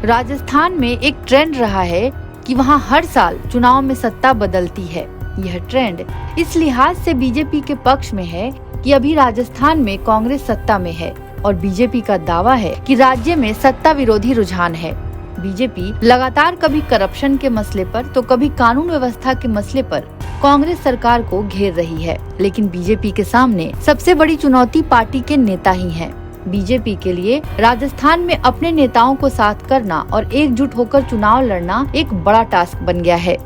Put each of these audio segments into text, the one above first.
राजस्थान में एक ट्रेंड रहा है कि वहां हर साल चुनाव में सत्ता बदलती है। यह ट्रेंड इस लिहाज से बीजेपी के पक्ष में है कि अभी राजस्थान में कांग्रेस सत्ता में है और बीजेपी का दावा है कि राज्य में सत्ता विरोधी रुझान है। बीजेपी लगातार कभी करप्शन के मसले पर तो कभी कानून व्यवस्था के मसले पर कांग्रेस सरकार को घेर रही है, लेकिन बीजेपी के सामने सबसे बड़ी चुनौती पार्टी के नेता ही हैं। बीजेपी के लिए राजस्थान में अपने नेताओं को साथ करना और एकजुट होकर चुनाव लड़ना एक बड़ा टास्क बन गया है।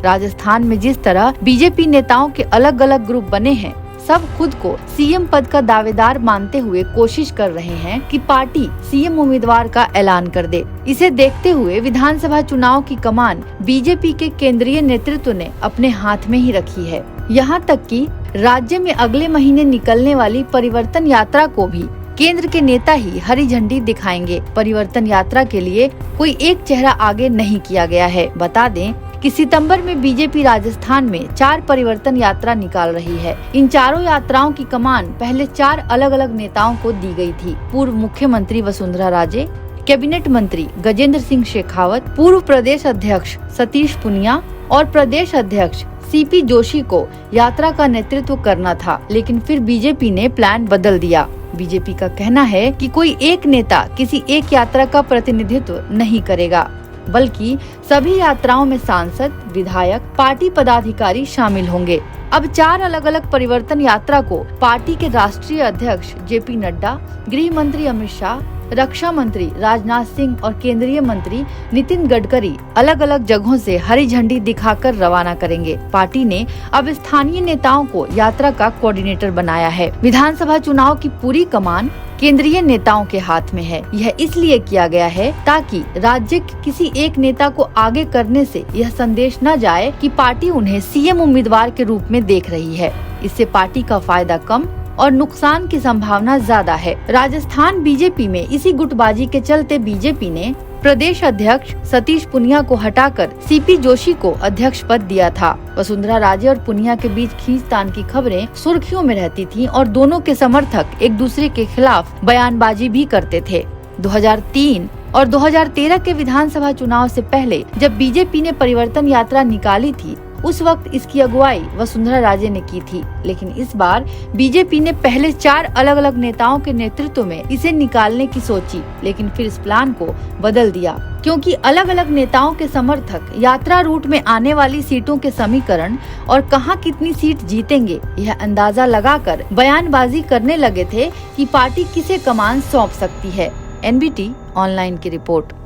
राजस्थान में जिस तरह बीजेपी नेताओं के अलग अलग ग्रुप बने हैं, सब खुद को सीएम पद का दावेदार मानते हुए कोशिश कर रहे हैं कि पार्टी सीएम उम्मीदवार का ऐलान कर दे। इसे देखते हुए विधानसभा चुनाव की कमान बीजेपी के केंद्रीय नेतृत्व ने अपने हाथ में ही रखी है। यहाँ तक कि राज्य में अगले महीने निकलने वाली परिवर्तन यात्रा को भी केंद्र के नेता ही हरी झंडी दिखाएंगे। परिवर्तन यात्रा के लिए कोई एक चेहरा आगे नहीं किया गया है। बता दें कि सितंबर में बीजेपी राजस्थान में 4 परिवर्तन यात्रा निकाल रही है। इन चारों यात्राओं की कमान पहले 4 अलग अलग नेताओं को दी गई थी। पूर्व मुख्यमंत्री वसुंधरा राजे, कैबिनेट मंत्री गजेंद्र सिंह शेखावत, पूर्व प्रदेश अध्यक्ष सतीश पुनिया और प्रदेश अध्यक्ष सीपी जोशी को यात्रा का नेतृत्व करना था, लेकिन फिर बीजेपी ने प्लान बदल दिया। बीजेपी का कहना है कि कोई एक नेता किसी एक यात्रा का प्रतिनिधित्व नहीं करेगा, बल्कि सभी यात्राओं में सांसद, विधायक, पार्टी पदाधिकारी शामिल होंगे। अब 4 अलग अलग परिवर्तन यात्रा को पार्टी के राष्ट्रीय अध्यक्ष जेपी नड्डा, गृह मंत्री अमित शाह, रक्षा मंत्री राजनाथ सिंह और केंद्रीय मंत्री नितिन गडकरी अलग अलग जगहों से हरी झंडी दिखाकर रवाना करेंगे। पार्टी ने अब स्थानीय नेताओं को यात्रा का कोऑर्डिनेटर बनाया है। विधानसभा चुनाव की पूरी कमान केंद्रीय नेताओं के हाथ में है। यह इसलिए किया गया है ताकि राज्य के किसी एक नेता को आगे करने से यह संदेश न जाए कि पार्टी उन्हें सीएम उम्मीदवार के रूप में देख रही है। इससे पार्टी का फायदा कम और नुकसान की संभावना ज्यादा है। राजस्थान बीजेपी में इसी गुटबाजी के चलते बीजेपी ने प्रदेश अध्यक्ष सतीश पुनिया को हटाकर सीपी जोशी को अध्यक्ष पद दिया था। वसुंधरा राजे और पुनिया के बीच खींचतान की खबरें सुर्खियों में रहती थीं और दोनों के समर्थक एक दूसरे के खिलाफ बयानबाजी भी करते थे। 2003 और 2013 के विधानसभा चुनाव से पहले जब बीजेपी ने परिवर्तन यात्रा निकाली थी, उस वक्त इसकी अगुवाई वसुंधरा राजे ने की थी, लेकिन इस बार बीजेपी ने पहले 4 अलग अलग नेताओं के नेतृत्व में इसे निकालने की सोची, लेकिन फिर इस प्लान को बदल दिया क्योंकि अलग अलग नेताओं के समर्थक यात्रा रूट में आने वाली सीटों के समीकरण और कहां कितनी सीट जीतेंगे यह अंदाजा लगाकर बयानबाजी करने लगे थे कि पार्टी किसे कमान सौंप सकती है। NBT ऑनलाइन की रिपोर्ट।